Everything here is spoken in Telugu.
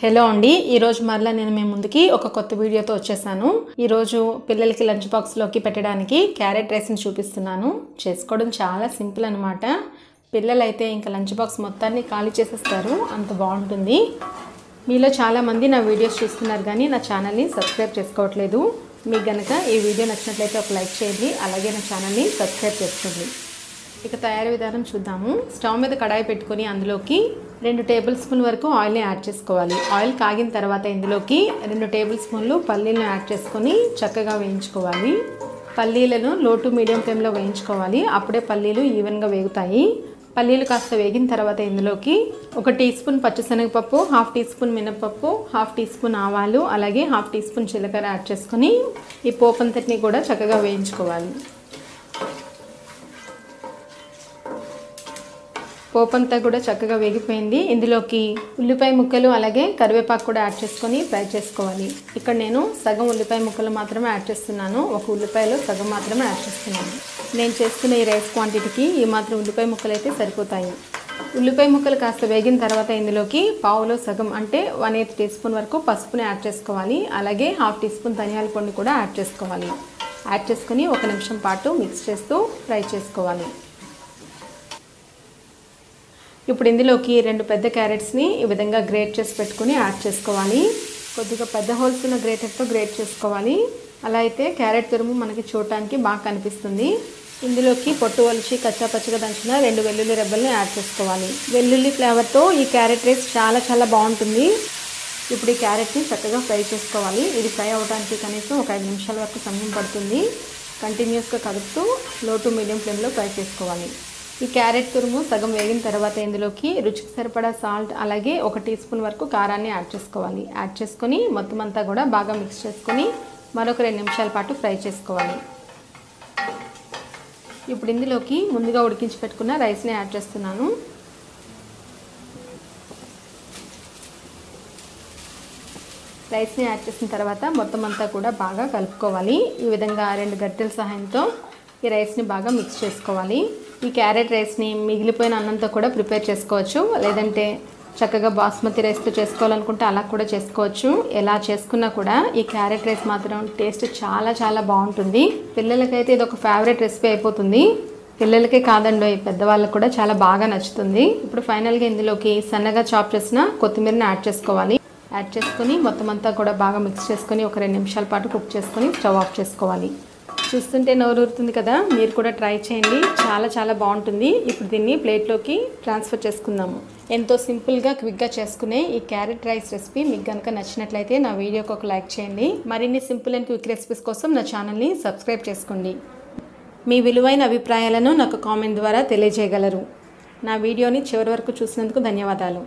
హలో అండి, ఈరోజు మరలా నేను మీ ముందుకి ఒక కొత్త వీడియోతో వచ్చేసాను. ఈరోజు పిల్లలకి లంచ్ బాక్స్లోకి పెట్టడానికి క్యారెట్ రైస్ని చూపిస్తున్నాను. చేసుకోవడం చాలా సింపుల్ అనమాట. పిల్లలైతే ఇంకా లంచ్ బాక్స్ మొత్తాన్ని ఖాళీ చేసేస్తారు, అంత బాగుంటుంది. మీలో చాలామంది నా వీడియోస్ చూస్తున్నారు కానీ నా ఛానల్ని సబ్స్క్రైబ్ చేసుకోవట్లేదు. మీకు కనుక ఈ వీడియో నచ్చినట్లయితే ఒక లైక్ చేయండి, అలాగే నా ఛానల్ని సబ్స్క్రైబ్ చేసుకోండి. ఇక తయారీ విధానం చూద్దాము. స్టవ్ మీద కడాయి పెట్టుకొని అందులోకి 2 టేబుల్ స్పూన్ వరకు ఆయిల్ని యాడ్ చేసుకోవాలి. ఆయిల్ కాగిన తర్వాత ఇందులోకి 2 టేబుల్ స్పూన్లు పల్లీలను యాడ్ చేసుకొని చక్కగా వేయించుకోవాలి. పల్లీలను లో టు మీడియం ఫ్లేమ్లో వేయించుకోవాలి, అప్పుడే పల్లీలు ఈవెన్గా వేగుతాయి. పల్లీలు కాస్త వేగిన తర్వాత ఇందులోకి 1 టీ స్పూన్ పచ్చిశనగపప్పు, 1/2 టీ స్పూన్ మినపప్పు, 1/2 టీ స్పూన్ ఆవాలు, అలాగే 1/2 టీ స్పూన్ జీలకర్ర యాడ్ చేసుకొని ఈ పోపంతటిని కూడా చక్కగా వేయించుకోవాలి. పోపంతా కూడా చక్కగా వేగిపోయింది. ఇందులోకి ఉల్లిపాయ ముక్కలు అలాగే కరివేపాకు కూడా యాడ్ చేసుకొని ఫ్రై చేసుకోవాలి. ఇక్కడ నేను సగం ఉల్లిపాయ ముక్కలు మాత్రమే యాడ్ చేస్తున్నాను, ఒక ఉల్లిపాయలో సగం మాత్రమే యాడ్ చేస్తున్నాను. నేను చేస్తున్న ఈ రైస్ క్వాంటిటీకి ఈ మాత్రం ఉల్లిపాయ ముక్కలు అయితే సరిపోతాయి. ఉల్లిపాయ ముక్కలు కాస్త వేగిన తర్వాత ఇందులోకి పావులో సగం అంటే 1/8 టీ స్పూన్ వరకు పసుపుని యాడ్ చేసుకోవాలి. అలాగే 1/2 టీ స్పూన్ ధనియాల పొడిని కూడా యాడ్ చేసుకోవాలి. యాడ్ చేసుకొని 1 నిమిషం పాటు మిక్స్ చేస్తూ ఫ్రై చేసుకోవాలి. ఇప్పుడు ఇందులోకి 2 పెద్ద క్యారెట్స్ని ఈ విధంగా గ్రేట్ చేసి పెట్టుకుని యాడ్ చేసుకోవాలి. కొద్దిగా పెద్ద హోల్స్ ఉన్న గ్రేటర్తో గ్రేట్ చేసుకోవాలి. అలా అయితే క్యారెట్ తురుము మనకి చూడటానికి బాగా కనిపిస్తుంది. ఇందులోకి పొట్టు ఒలిచి కచ్చా పచ్చగా దంచిన 2 వెల్లుల్లి రెబ్బల్ని యాడ్ చేసుకోవాలి. వెల్లుల్లి ఫ్లేవర్తో ఈ క్యారెట్ రైస్ చాలా బాగుంటుంది. ఇప్పుడు ఈ క్యారెట్ని చక్కగా ఫ్రై చేసుకోవాలి. ఇది ఫ్రై అవ్వడానికి కనీసం ఒక 5 నిమిషాల వరకు సమయం పడుతుంది. కంటిన్యూస్గా కలుపుతూ లో టు మీడియం ఫ్లేమ్లో ఫ్రై చేసుకోవాలి. ఈ క్యారెట్ తురుము సగం వేగిన తర్వాత ఇందులోకి రుచికి సరిపడా సాల్ట్ అలాగే 1 టీ స్పూన్ వరకు కారాన్ని యాడ్ చేసుకోవాలి. యాడ్ చేసుకొని మొత్తం అంతా కూడా బాగా మిక్స్ చేసుకొని మరొక 2 నిమిషాల పాటు ఫ్రై చేసుకోవాలి. ఇప్పుడు ఇందులోకి ముందుగా ఉడికించి పెట్టుకున్న రైస్ని యాడ్ చేస్తున్నాను. రైస్ని యాడ్ చేసిన తర్వాత మొత్తం అంతా కూడా బాగా కలుపుకోవాలి. ఈ విధంగా 2 గరిటెల సహాయంతో ఈ రైస్ని బాగా మిక్స్ చేసుకోవాలి. ఈ క్యారెట్ రైస్ని మిగిలిపోయిన అన్నంతో కూడా ప్రిపేర్ చేసుకోవచ్చు, లేదంటే చక్కగా బాస్మతి రైస్తో చేసుకోవాలనుకుంటే అలా కూడా చేసుకోవచ్చు. ఎలా చేసుకున్నా కూడా ఈ క్యారెట్ రైస్ మాత్రం టేస్ట్ చాలా బాగుంటుంది. పిల్లలకైతే ఇది ఒక ఫేవరెట్ రెసిపీ అయిపోతుంది. పిల్లలకే కాదండి, పెద్దవాళ్ళకు కూడా చాలా బాగా నచ్చుతుంది. ఇప్పుడు ఫైనల్గా ఇందులోకి సన్నగా చాప్ చేసిన కొత్తిమీరని యాడ్ చేసుకోవాలి. యాడ్ చేసుకొని మొత్తం అంతా కూడా బాగా మిక్స్ చేసుకొని ఒక 2 నిమిషాల పాటు కుక్ చేసుకొని స్టవ్ ఆఫ్ చేసుకోవాలి. చూస్తుంటే నోరూరుతుంది కదా, మీరు కూడా ట్రై చేయండి, చాలా బాగుంటుంది. ఇప్పుడు దీన్ని ప్లేట్లోకి ట్రాన్స్ఫర్ చేసుకుందాము. ఎంతో సింపుల్గా క్విక్గా చేసుకునే ఈ క్యారెట్ రైస్ రెసిపీ మీకు కనుక నచ్చినట్లయితే నా వీడియోకి ఒక లైక్ చేయండి. మరిన్ని సింపుల్ అండ్ క్విక్ రెసిపీస్ కోసం నా ఛానల్ని సబ్స్క్రైబ్ చేసుకోండి. మీ విలువైన అభిప్రాయాలను నాకు కామెంట్ ద్వారా తెలియజేయగలరు. నా వీడియోని చివరి వరకు చూసినందుకు ధన్యవాదాలు.